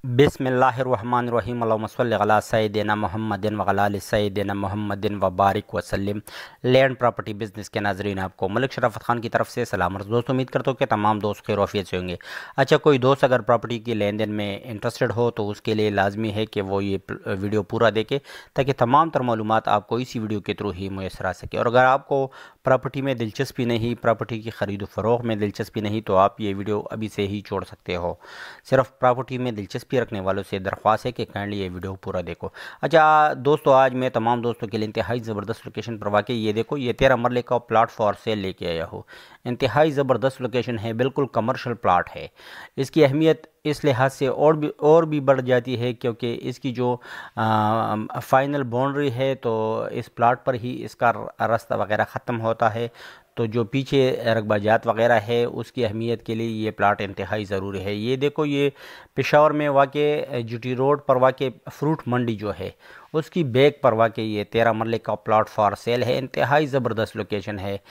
बिस्मिल्लाहिर्रहमानिर्रहीम अल्लाहुम्मा सल्लि अला सय्यिदिना मुहम्मदिन व अला आलि सय्यिदिना मुहम्मदिन व बारिक वसल्लिम। लैंड प्रॉपर्टी बिज़नेस के नाज़रीन, आपको मलिक शराफत खान की तरफ से सलाम अर्ज़। दोस्तों, उम्मीद करता हूँ कि तमाम दोस्त खैर आफियत से होंगे। अच्छा, कोई दोस्त अगर प्रॉपर्टी की लेन देन में इंटरेस्टेड हो तो उसके लिए लाजमी है कि वो ये वीडियो पूरा देखे, ताकि तमाम तर मालूमात आपको इसी वीडियो के थ्रू ही मुयसर आ सके। और अगर आपको प्रॉपर्टी में दिलचस्पी नहीं, प्रॉपर्टी की ख़रीद फ़रोख्त में दिलचस्पी नहीं, तो आप ये वीडियो अभी से ही छोड़ सकते हो। सिर्फ प्रॉपर्टी में दिलचस्पी रखने वालों से दरख्वास्त है कि काइंडली ये वीडियो पूरा देखो। अच्छा दोस्तों, आज मैं तमाम दोस्तों के लिए इंतहाई ज़बरदस्त लोकेशन पर वाकई ये देखो, ये 13 मरले का प्लाट फॉर सेल लेके आया हो। इंतहाई ज़बरदस्त लोकेशन है, बिल्कुल कमर्शियल प्लाट है। इसकी अहमियत इस लिहाज से और भी बढ़ जाती है क्योंकि इसकी जो फाइनल बाउंड्री है तो इस प्लाट पर ही इसका रास्ता वगैरह ख़त्म होता है। तो जो पीछे रकबाजात वगैरह है उसकी अहमियत के लिए ये प्लाट इंतहाई ज़रूरी है। ये देखो, ये पेशावर में वाक़ जीटी रोड पर वाक़ फ्रूट मंडी जो है उसकी बैक पर वाक़ ये 13 मरले का प्लाट फॉर सेल है। इंतहाई ज़बरदस्त लोकेशन है।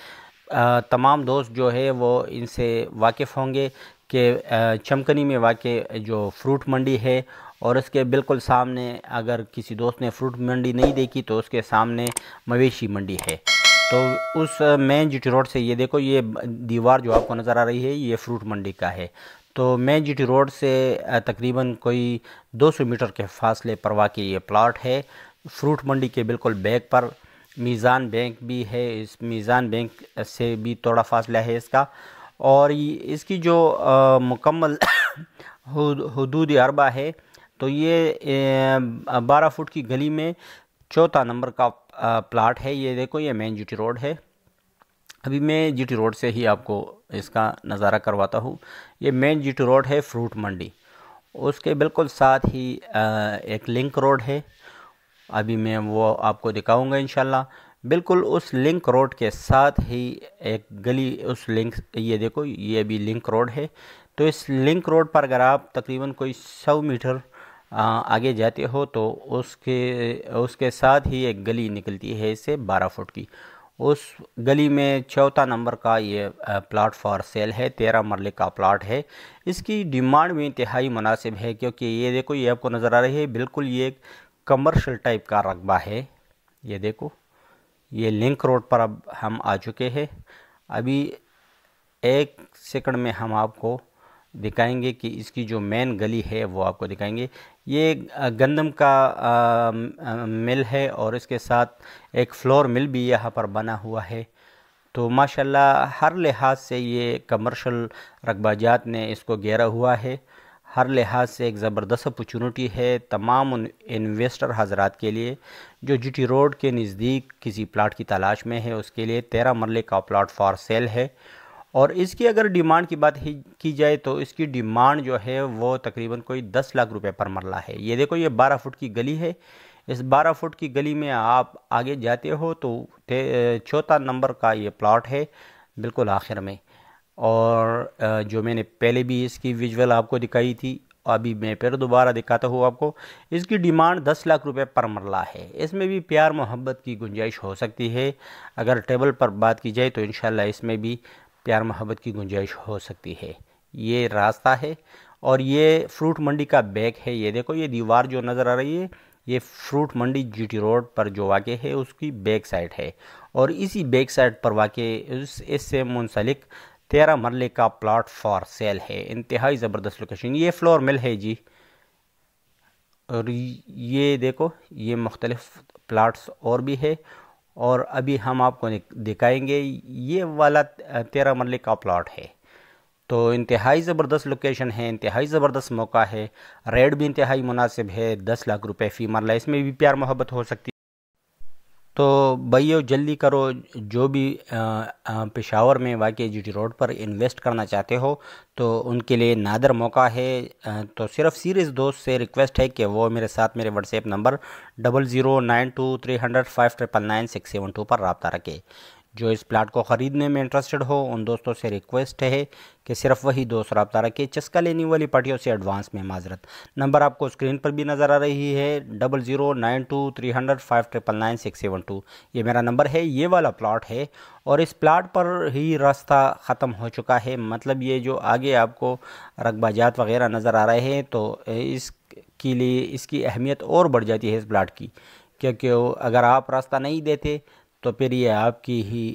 तमाम दोस्त जो है वो इनसे वाकिफ़ होंगे कि चमकनी में वाक़ जो फ्रूट मंडी है और इसके बिल्कुल सामने, अगर किसी दोस्त ने फ्रूट मंडी नहीं देखी तो उसके सामने मवेशी मंडी है। तो उस मेन जीटी रोड से ये देखो, ये दीवार जो आपको नज़र आ रही है ये फ्रूट मंडी का है। तो मेन जीटी रोड से तकरीबन कोई 200 मीटर के फासले पर वाक़ ये प्लाट है। फ्रूट मंडी के बिल्कुल बैक पर मीज़ान बैंक भी है, इस मीज़ान बैंक से भी थोड़ा फासला है इसका। और इसकी जो मुकम्मल हुदूद अरबा है तो ये 12 फुट की गली में चौथा नंबर का प्लाट है। ये देखो, ये मेन जीटी रोड है। अभी मैं जीटी रोड से ही आपको इसका नज़ारा करवाता हूँ। ये मेन जीटी रोड है फ्रूट मंडी, उसके बिल्कुल साथ ही एक लिंक रोड है। अभी मैं वो आपको दिखाऊंगा इंशाल्लाह। बिल्कुल उस लिंक रोड के साथ ही एक गली, उस लिंक, ये देखो ये भी लिंक रोड है। तो इस लिंक रोड पर अगर आप तकरीबन कोई 100 मीटर आगे जाते हो तो उसके साथ ही एक गली निकलती है इससे 12 फुट की। उस गली में चौथा नंबर का ये प्लाट फॉर सेल है, 13 मरले का प्लाट है। इसकी डिमांड भी इंतहाई मुनासिब है क्योंकि ये देखो, ये आपको नज़र आ रही है, बिल्कुल ये एक कमर्शियल टाइप का रकबा है। ये देखो, ये लिंक रोड पर अब हम आ चुके हैं। अभी एक सेकंड में हम आपको दिखाएंगे कि इसकी जो मेन गली है वो आपको दिखाएंगे। ये गंदम का मिल है और इसके साथ एक फ्लोर मिल भी यहाँ पर बना हुआ है। तो माशाल्लाह हर लिहाज से ये कमर्शियल रकबाजात ने इसको घेरा हुआ है। हर लिहाज से एक ज़बरदस्त अपॉर्चुनिटी है तमाम उन इन्वेस्टर हजरात के लिए जो जीटी रोड के नज़दीक किसी प्लाट की तलाश में है। उसके लिए 13 मरले का प्लाट फॉर सेल है। और इसकी अगर डिमांड की बात ही की जाए तो इसकी डिमांड जो है वो तकरीबन कोई 10 लाख रुपए पर मरला है। ये देखो, ये 12 फुट की गली है। इस 12 फुट की गली में आप आगे जाते हो तो चौथा नंबर का ये प्लाट है बिल्कुल आखिर में। और जो मैंने पहले भी इसकी विजुअल आपको दिखाई थी, अभी मैं फिर दोबारा दिखाता हूँ आपको। इसकी डिमांड 10 लाख रुपए पर मरला है। इसमें भी प्यार मोहब्बत की गुंजाइश हो सकती है। अगर टेबल पर बात की जाए तो इंशाल्लाह इसमें भी प्यार मोहब्बत की गुंजाइश हो सकती है। ये रास्ता है और ये फ्रूट मंडी का बैक है। ये देखो, ये दीवार जो नज़र आ रही है ये फ्रूट मंडी जीटी रोड पर जो वाक़ है उसकी बैक साइड है। और इसी बैक साइड पर वाक़ इससे मुंसलिक 13 मरले का प्लाट फॉर सेल है। इंतहाई ज़बरदस्त लोकेशन, ये फ्लोर मिल है जी। और ये देखो, ये मुख्तलिफ प्लाट्स और भी है और अभी हम आपको दिखाएंगे। ये वाला 13 मरले का प्लाट है। तो इंतहाई ज़बरदस्त लोकेशन है, इंतहाई ज़बरदस्त मौका है। रेट भी इंतहाई मुनासिब है, 10 लाख रुपए फ़ी मरला। इसमें भी प्यार मोहब्बत हो सकती है। तो भाइयों जल्दी करो, जो भी पेशावर में वाक़ जीटी रोड पर इन्वेस्ट करना चाहते हो तो उनके लिए नादर मौका है। तो सिर्फ सीरियस दोस्त से रिक्वेस्ट है कि वो मेरे साथ मेरे व्हाट्सएप नंबर 00923005999672 पर रब्ता रखें। जो इस प्लाट को ख़रीदने में इंटरेस्टेड हो उन दोस्तों से रिक्वेस्ट है कि सिर्फ वही दोस्त रब्ता रखें। चस्का लेने वाली पार्टियों से एडवांस में माजरत। नंबर आपको स्क्रीन पर भी नज़र आ रही है, 00923005999672। ये मेरा नंबर है। ये वाला प्लाट है और इस प्लाट पर ही रास्ता ख़त्म हो चुका है। मतलब ये जो आगे आपको रकबाजात वगैरह नज़र आ रहे हैं तो کے لیے اس کی اہمیت اور بڑھ جاتی ہے اس پلاٹ کی، کیونکہ اگر آپ راستہ نہیں دیتے تو پھر یہ آپ کی ہی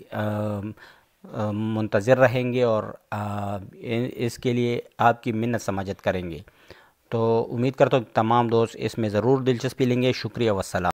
منتظر رہیں گے اور اس کے لیے آپ کی منت سماجت کریں گے۔ تو امید کرتا ہوں کہ تمام دوست اس میں ضرور دلچسپی لیں گے۔ شکریہ والسلام۔